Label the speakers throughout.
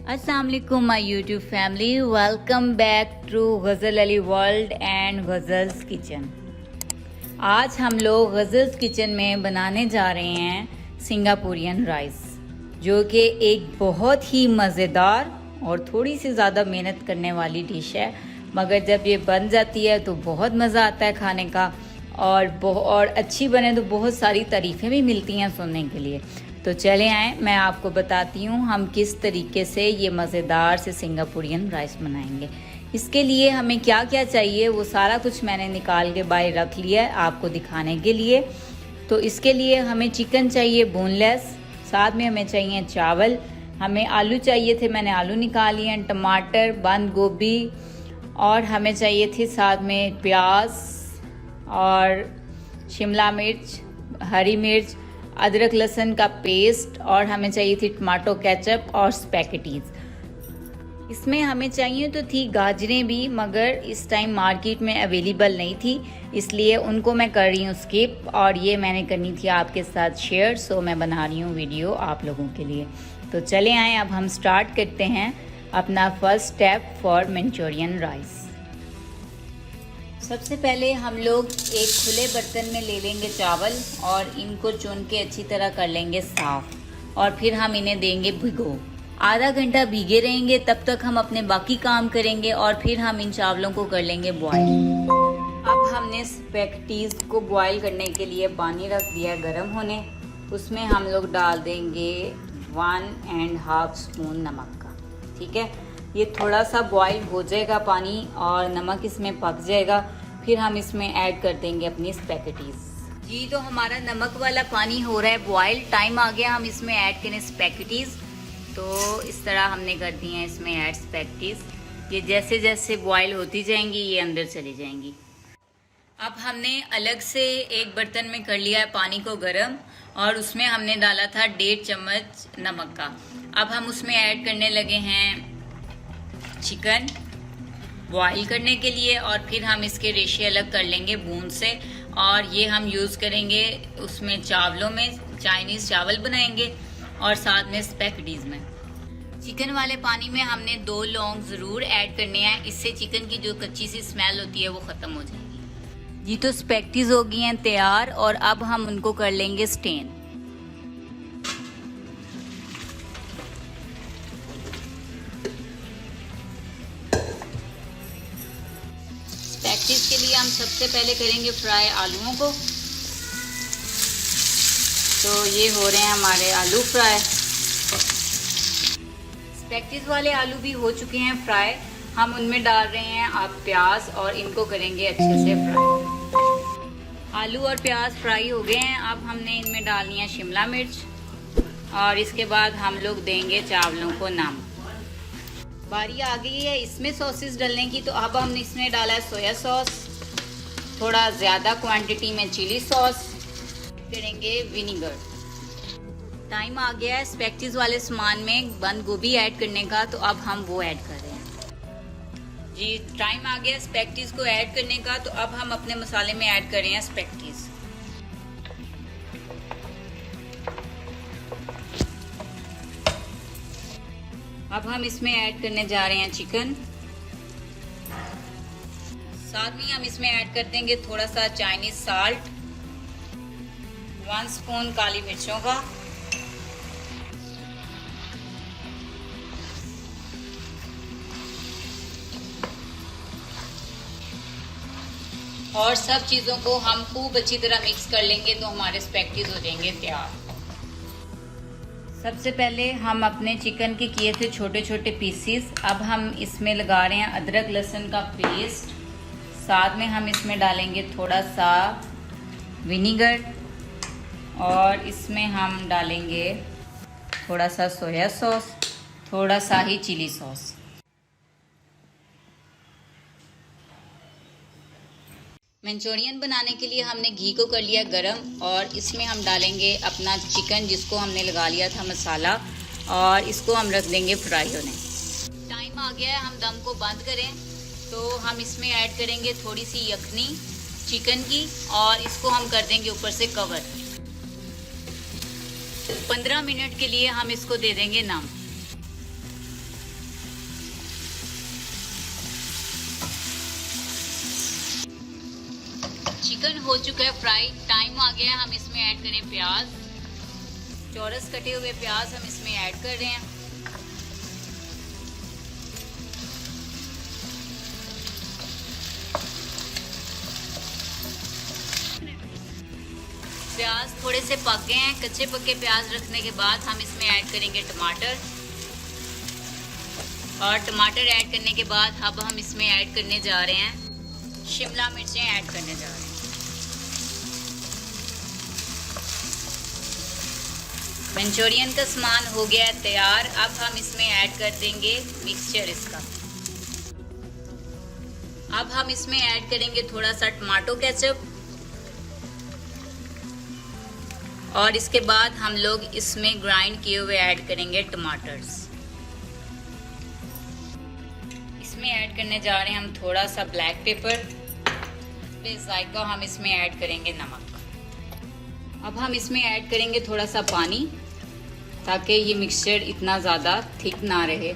Speaker 1: अस्सलाम वालेकुम my YouTube family, welcome back to Ghazal Ali world and Ghazal's kitchen. आज हम लोग गज़ल्स किचन में बनाने जा रहे हैं सिंगापुरियन राइस, जो कि एक बहुत ही मज़ेदार और थोड़ी सी ज़्यादा मेहनत करने वाली डिश है, मगर जब ये बन जाती है तो बहुत मज़ा आता है खाने का, और अच्छी बने तो बहुत सारी तारीफ़ें भी मिलती हैं सुनने के लिए। तो चले आएँ, मैं आपको बताती हूँ हम किस तरीके से ये मज़ेदार से सिंगापुरियन राइस बनाएंगे। इसके लिए हमें क्या क्या चाहिए वो सारा कुछ मैंने निकाल के बाहर रख लिया है आपको दिखाने के लिए। तो इसके लिए हमें चिकन चाहिए बोनलेस, साथ में हमें चाहिए चावल, हमें आलू चाहिए थे, मैंने आलू निकाल लिए हैं, टमाटर, बंद गोभी, और हमें चाहिए थी साथ में प्याज और शिमला मिर्च, हरी मिर्च, अदरक लहसुन का पेस्ट, और हमें चाहिए थी टमाटो केचप और स्पैगेटीज। इसमें हमें चाहिए तो थी गाजरें भी, मगर इस टाइम मार्केट में अवेलेबल नहीं थी, इसलिए उनको मैं कर रही हूँ स्किप, और ये मैंने करनी थी आपके साथ शेयर, सो मैं बना रही हूँ वीडियो आप लोगों के लिए। तो चले आएँ, अब हम स्टार्ट करते हैं अपना first step for Manchurian rice. सबसे पहले हम लोग एक खुले बर्तन में ले लेंगे चावल, और इनको चुन के अच्छी तरह कर लेंगे साफ़, और फिर हम इन्हें देंगे भिगो। आधा घंटा भीगे रहेंगे, तब तक हम अपने बाकी काम करेंगे, और फिर हम इन चावलों को कर लेंगे बॉईल। अब हमने स्पैगेटीज को बॉईल करने के लिए पानी रख दिया गर्म होने, उसमें हम लोग डाल देंगे 1.5 स्पून नमक का। ठीक है, ये थोड़ा सा बॉईल हो जाएगा पानी और नमक इसमें पक जाएगा, फिर हम इसमें ऐड कर देंगे अपनी स्पैगेटीज। जी, तो हमारा नमक वाला पानी हो रहा है बॉईल, टाइम आ गया हम इसमें ऐड करें स्पैगेटीज। तो इस तरह हमने कर दी हैं इसमें ऐड स्पैगेटीज। ये जैसे जैसे बॉईल होती जाएंगी ये अंदर चली जाएंगी। अब हमने अलग से एक बर्तन में कर लिया है पानी को गर्म, और उसमें हमने डाला था 1.5 चम्मच नमक का। अब हम उसमें ऐड करने लगे हैं चिकन बॉईल करने के लिए, और फिर हम इसके रेशे अलग कर लेंगे बूंद से, और ये हम यूज़ करेंगे उसमें चावलों में, चाइनीज़ चावल बनाएंगे, और साथ में स्पैगेटीज में। चिकन वाले पानी में हमने 2 लौंग ज़रूर ऐड करने हैं, इससे चिकन की जो कच्ची सी स्मेल होती है वो ख़त्म हो जाएगी। जी, तो स्पैगेटीज हो गई हैं तैयार, और अब हम उनको कर लेंगे स्टेन। स्पैगेटीज के लिए हम सबसे पहले करेंगे फ्राई आलूओं को। तो ये हो रहे हैं हमारे आलू फ्राई। स्पैगेटीज वाले आलू भी हो चुके हैं फ्राई, हम उनमें डाल रहे हैं अब प्याज, और इनको करेंगे अच्छे से फ्राई। आलू और प्याज फ्राई हो गए हैं, अब हमने इनमें डालनी है शिमला मिर्च, और इसके बाद हम लोग देंगे चावलों को नमक। बारी आ गई है इसमें सॉसेस डालने की, तो अब हमने इसमें डाला है सोया सॉस, थोड़ा ज़्यादा क्वांटिटी में चिली सॉस, करेंगे विनीगर। टाइम आ गया है स्पैगेटीज वाले सामान में बंद गोभी ऐड करने का, तो अब हम वो ऐड कर रहे हैं। जी, टाइम आ गया स्पैगेटीज को ऐड करने का, तो अब हम अपने मसाले में ऐड कर रहे हैं स्पैगेटीज। अब हम इसमें ऐड करने जा रहे हैं चिकन, साथ में हम इसमें ऐड कर देंगे थोड़ा सा चाइनीज साल्ट, 1 स्पून काली मिर्चों का, और सब चीज़ों को हम खूब अच्छी तरह मिक्स कर लेंगे, तो हमारे स्पैगेटीज हो जाएंगे तैयार। सबसे पहले हम अपने चिकन के किए थे छोटे छोटे पीसीस, अब हम इसमें लगा रहे हैं अदरक लहसुन का पेस्ट, साथ में हम इसमें डालेंगे थोड़ा सा विनीगर, और इसमें हम डालेंगे थोड़ा सा सोया सॉस, थोड़ा सा ही चिली सॉस। मंचूरियन बनाने के लिए हमने घी को कर लिया गरम, और इसमें हम डालेंगे अपना चिकन जिसको हमने लगा लिया था मसाला, और इसको हम रख देंगे फ्राई होने। टाइम आ गया है हम दम को बंद करें, तो हम इसमें ऐड करेंगे थोड़ी सी यखनी चिकन की, और इसको हम कर देंगे ऊपर से कवर। 15 मिनट के लिए हम इसको दे देंगे नम। चिकन हो चुका है फ्राई, टाइम आ गया है हम इसमें ऐड करें प्याज। चौरस कटे हुए प्याज हम इसमें ऐड कर रहे हैं। प्याज थोड़े से पक गए हैं। कच्चे पक्के प्याज रखने के बाद हम इसमें ऐड करेंगे टमाटर, और टमाटर ऐड करने के बाद अब हम इसमें ऐड करने जा रहे हैं शिमला मिर्चें ऐड करने जा रहे हैं। मंचूरियन का सामान हो गया है तैयार। अब हम इसमें ऐड कर देंगे मिक्सचर इसका। अब हम इसमें ऐड करेंगे थोड़ा सा टमाटो केचप, और इसके बाद हम लोग इसमें ग्राइंड किए हुए ऐड करेंगे टमाटर्स। इसमें ऐड करने जा रहे हैं हम थोड़ा सा ब्लैक पेपर, जायका हम इसमें ऐड करेंगे नमक। अब हम इसमें ऐड करेंगे थोड़ा सा पानी, ताकि ये मिक्सचर इतना ज़्यादा थिक ना रहे।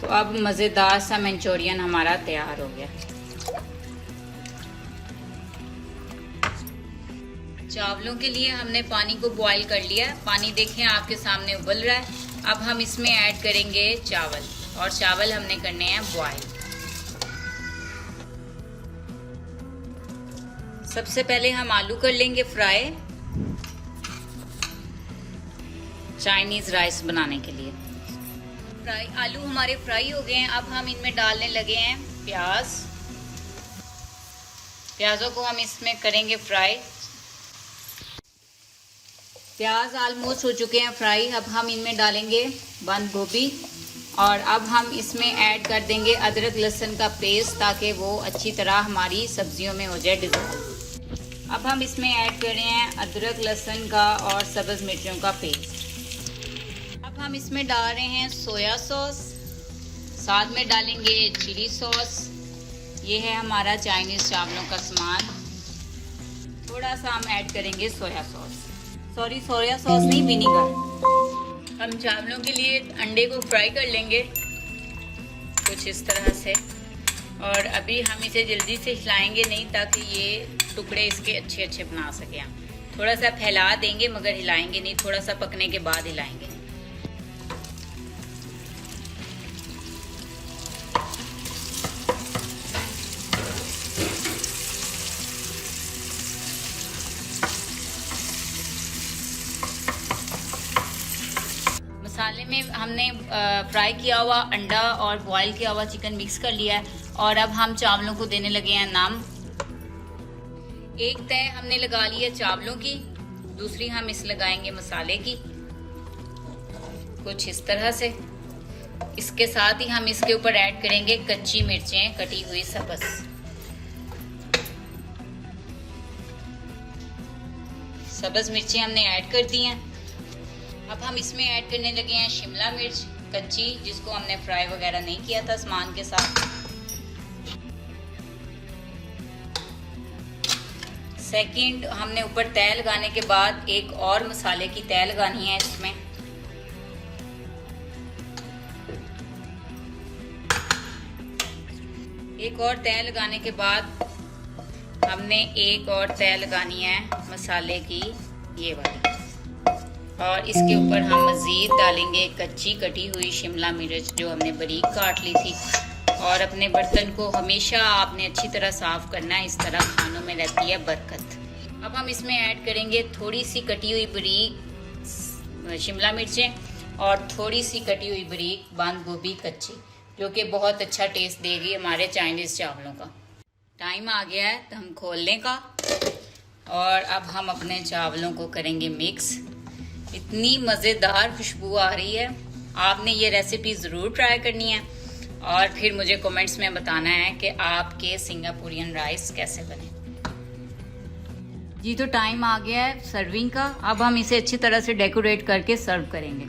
Speaker 1: तो अब मज़ेदार सा मंचूरियन हमारा तैयार हो गया। चावलों के लिए हमने पानी को बॉईल कर लिया। पानी देखें आपके सामने उबल रहा है। अब हम इसमें ऐड करेंगे चावल, और चावल हमने करने हैं बॉईल। सबसे पहले हम आलू कर लेंगे फ्राई, चाइनीज राइस बनाने के लिए। आलू हमारे फ्राई हो गए हैं। अब हम इनमें डालने लगे हैं प्याज। प्याजों को हम इसमें करेंगे फ्राई। प्याज ऑलमोस्ट हो चुके हैं फ्राई। अब हम इनमें डालेंगे बंद गोभी, और अब हम इसमें ऐड कर देंगे अदरक लहसुन का पेस्ट, ताकि वो अच्छी तरह हमारी सब्जियों में हो जाए डिज़ाइन। अब हम इसमें ऐड कर रहे हैं अदरक लहसुन का और सब्ज़ मिर्चों का पेस्ट। अब हम इसमें डाल रहे हैं सोया सॉस, साथ में डालेंगे चिली सॉस। ये है हमारा चाइनीज़ चावलों का सामान। थोड़ा सा हम ऐड करेंगे सोया सॉस, सोया सॉस नहीं, विनीगर। हम चावलों के लिए अंडे को फ्राई कर लेंगे कुछ इस तरह से, और अभी हम इसे जल्दी से हिलाएंगे नहीं, ताकि ये टुकड़े इसके अच्छे अच्छे बना सकें। हम थोड़ा सा फैला देंगे मगर हिलाएंगे नहीं, थोड़ा सा पकने के बाद हिलाएंगे। मसाले में हमने फ्राई किया हुआ अंडा और बॉईल किया हुआ चिकन मिक्स कर लिया है, और अब हम चावलों को देने लगे हैं नाम। एक तय हमने लगा ली है चावलों की, दूसरी हम इस लगाएंगे मसाले की, कुछ इस तरह से। इसके साथ ही हम इसके ऊपर ऐड करेंगे कच्ची मिर्चें कटी हुई सब्ज़। सब्ज़ मिर्चें हमने ऐड कर दी हैं। अब हम इसमें ऐड करने लगे हैं शिमला मिर्च कच्ची, जिसको हमने फ्राई वगैरह नहीं किया था सामान के साथ। सेकंड, हमने ऊपर तय लगाने के बाद एक और मसाले की तय लगानी है इसमें। एक और तय लगाने के बाद हमने एक और तय लगानी है मसाले की, ये वाली, और इसके ऊपर हम मज़ीद डालेंगे कच्ची कटी हुई शिमला मिर्च जो हमने बारीक काट ली थी। और अपने बर्तन को हमेशा आपने अच्छी तरह साफ़ करना है, इस तरह खानों में रहती है बरकत। अब हम इसमें ऐड करेंगे थोड़ी सी कटी हुई बारीक शिमला मिर्चें और थोड़ी सी कटी हुई बारीक बंद गोभी कच्ची, जो कि बहुत अच्छा टेस्ट देगी हमारे चाइनीज़ चावलों का। टाइम आ गया है तो हम खोलने का, और अब हम अपने चावलों को करेंगे मिक्स। इतनी मज़ेदार खुशबू आ रही है। आपने ये रेसिपी ज़रूर ट्राई करनी है, और फिर मुझे कमेंट्स में बताना है कि आपके सिंगापुरियन राइस कैसे बने। जी तो टाइम आ गया है सर्विंग का। अब हम इसे अच्छी तरह से डेकोरेट करके सर्व करेंगे।